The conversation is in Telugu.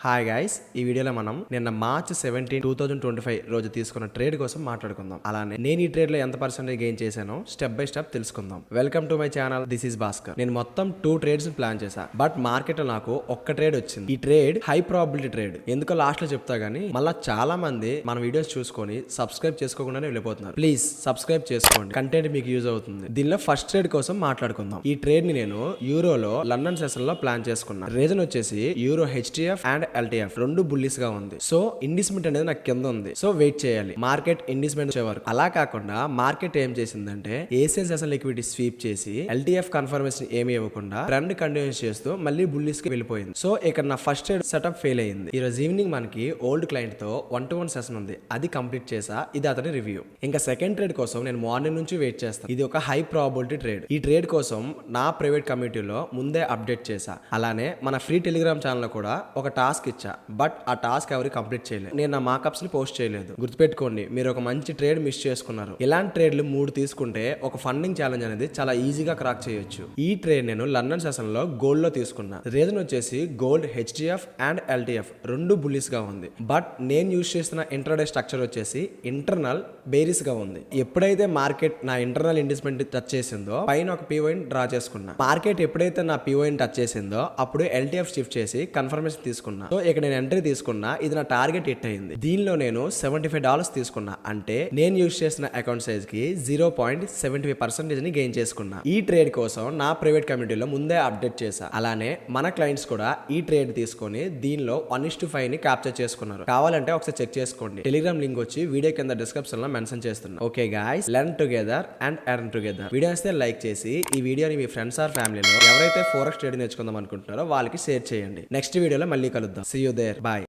హాయ్ గైస్, ఈ వీడియోలో మనం నిన్న మార్చ్ 17, 2025 రోజు తీసుకున్న ట్రేడ్ కోసం మాట్లాడుకుందాం. అలానే నేను ఈ ట్రేడ్ లో ఎంత పర్సెంటేజ్ గెయిన్ చేశానో స్టెప్ బై స్టెప్ తెలుసుకుందాం. Welcome to my channel, this is Bhaskar. నేను మొత్తం 2 ట్రేడ్స్ ప్లాన్ చేశా, బట్ మార్కెట్ లో నాకు ఒక్క ట్రేడ్ వచ్చింది. ఈ ట్రేడ్ హై ప్రాబిలిటీ ట్రేడ్. ఎందుకో లాస్ట్ లో చెప్తా గానీ మళ్ళీ చాలా మంది మన వీడియోస్ చూసుకొని సబ్స్క్రైబ్ చేసుకోకుండానే వెళ్ళిపోతున్నారు. ప్లీజ్ సబ్స్క్రైబ్ చేసుకోండి, కంటెంట్ మీకు యూజ్ అవుతుంది. దీనిలో ఫస్ట్ ట్రేడ్ కోసం మాట్లాడుకుందాం. ఈ ట్రేడ్ ని నేను యూరోలో లండన్ సెషన్ లో ప్లాన్ చేసుకున్నా. రీజన్ వచ్చేసి యూరో హెచ్టిఎఫ్ అండ్ ఎల్టీఎఫ్ రెండు బుల్లిస్ గా ఉంది. సో ఇండిస్మెంట్ అనేది నాకు కింద ఉంది. సో వెయిట్ చేయాలి మార్కెట్ ఇండిస్మెంట్ వచ్చే వరకు. అలా కాకుండా మార్కెట్ ఏం చేసిందంటే ఏసియన్ సెషన్ లిక్విడిటీ స్వీప్ చేసి ఎల్టీఎఫ్ కన్ఫర్మేషన్ ఏమి ఇవ్వకుండా ట్రెండ్ కంటిన్యూ చేస్తూ మళ్ళీ బుల్లిస్ కి వెళ్ళిపోయింది. సో ఇక్కడ నా ఫస్ట్ ట్రేడ్ సెటప్ ఫెయిల్ అయింది. ఈ రోజు ఈవినింగ్ మనకి ఓల్డ్ క్లయింట్ తో 1-to-1 సెషన్ ఉంది. అది కంప్లీట్ చేసా. ఇది అతని రివ్యూ. ఇంకా సెకండ్ ట్రేడ్ కోసం నేను మార్నింగ్ నుంచి వెయిట్ చేస్తాను. ఇది ఒక హై ప్రాబిలిటీ ట్రేడ్. ఈ ట్రేడ్ కోసం నా ప్రైవేట్ కమ్యూనిటీలో ముందే అప్డేట్ చేశా. అలానే మన ఫ్రీ టెలిగ్రామ్ ఛానల్ లో కూడా ఒక టాస్క్ ఇచ్చా. బట్ ఆ టాస్క్ ఎవరు కంప్లీట్ చేయలేదు. నేను నా మార్కప్స్ ని పోస్ట్ చేయలేదు. గుర్తుపెట్టుకోండి, మీరు ఒక మంచి ట్రేడ్ మిస్ చేసుకున్నారు. ఇలాంటి ట్రేడ్లు 3 తీసుకుంటే ఒక ఫండింగ్ ఛాలెంజ్ అనేది చాలా ఈజీగా క్రాక్ చేయొచ్చు. ఈ ట్రేడ్ నేను లండన్ సెషన్ లో గోల్డ్ లో తీసుకున్నా. రీజన్ వచ్చేసి గోల్డ్ హెచ్డిఎఫ్ అండ్ ఎల్టీఎఫ్ రెండు బుల్లిస్ గా ఉంది. బట్ నేను యూజ్ చేస్తున్న ఇంట్రాడే స్ట్రక్చర్ వచ్చేసి ఇంటర్నల్ బేరిస్ గా ఉంది. ఎప్పుడైతే మార్కెట్ నా ఇంటర్నల్ ఇండిస్మెంట్ టచ్ చేసిందో పైన ఒక పీఓని డ్రా చేసుకున్నా. మార్కెట్ ఎప్పుడైతే నా పీఓని టచ్ చేసిందో అప్పుడు ఎల్టీఎఫ్ షిఫ్ట్ చేసి కన్ఫర్మేషన్ తీసుకున్నా. సో ఇక్కడ నేను ఎంట్రీ తీసుకున్నా. ఇది నా టార్గెట్ హిట్ అయింది. దీనిలో నేను $75 తీసుకున్నా. అంటే నేను యూజ్ చేసిన అకౌంట్ సైజ్ కి 0.75% ని గెయిన్ చేసుకున్నా. ఈ ట్రేడ్ కోసం నా ప్రైవేట్ కమ్యూనిటీలో ముందే అప్డేట్ చేశా. అలానే మన క్లయింట్స్ కూడా ఈ ట్రేడ్ తీసుకొని దీనిలో 1:5 ని క్యాప్చర్ చేసుకున్నారు. కావాలంటే ఒకసారి చెక్ చేసుకోండి. టెలిగ్రామ్ లింక్ వచ్చి వీడియో కింద డిస్క్రిప్షన్ లో మెన్షన్ చేస్తున్నా. Okay guys, learn together and earn together. Video వస్తే లైక్ చేసి ఈ వీడియోని మీ ఫ్రెండ్స్ ఆర్ ఫ్యామిలీలో ఎవరైతే ఫోరెక్స్ ట్రేడ్ నేర్చుకుందాం అనుకుంటున్నారో వాళ్ళకి షేర్ చేయండి. నెక్స్ట్ వీడియోలో మళ్ళీ కలుద్దాం. See you there. బాయ్.